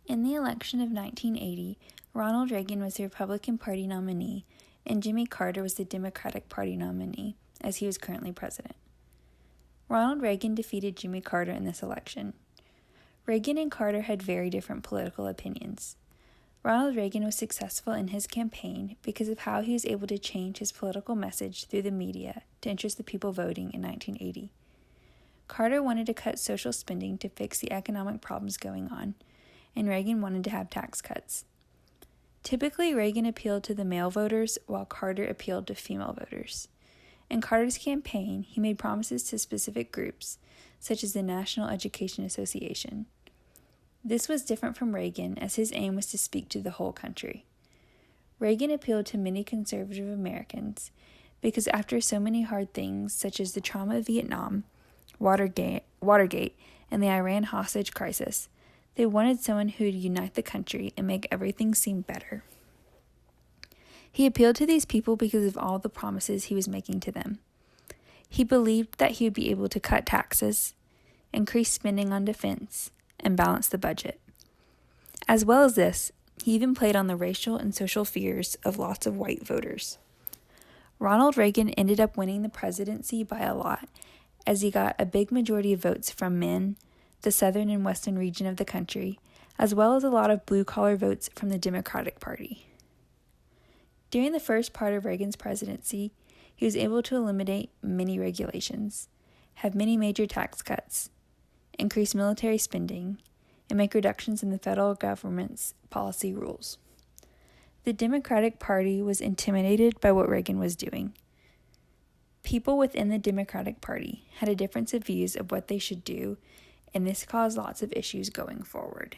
In the election of 1980, Ronald Reagan was the Republican Party nominee, and Jimmy Carter was the Democratic Party nominee, as he was currently president. Ronald Reagan defeated Jimmy Carter in this election. Reagan and Carter had very different political opinions. Ronald Reagan was successful in his campaign because of how he was able to change his political message through the media to interest the people voting in 1980. Carter wanted to cut social spending to fix the economic problems going on, and Reagan wanted to have tax cuts. Typically, Reagan appealed to the male voters, while Carter appealed to female voters. In Carter's campaign, he made promises to specific groups, such as the National Education Association. This was different from Reagan, as his aim was to speak to the whole country. Reagan appealed to many conservative Americans because after so many hard things, such as the trauma of Vietnam, Watergate, and the Iran hostage crisis, they wanted someone who would unite the country and make everything seem better. He appealed to these people because of all the promises he was making to them. He believed that he would be able to cut taxes, increase spending on defense, and balance the budget. As well as this, he even played on the racial and social fears of lots of white voters. Ronald Reagan ended up winning the presidency by a lot, as he got a big majority of votes from men, the southern and western region of the country, as well as a lot of blue-collar votes from the Democratic Party. During the first part of Reagan's presidency, he was able to eliminate many regulations, have many major tax cuts, increase military spending, and make reductions in the federal government's policy rules. The Democratic Party was intimidated by what Reagan was doing. People within the Democratic Party had a difference of views of what they should do, and this caused lots of issues going forward.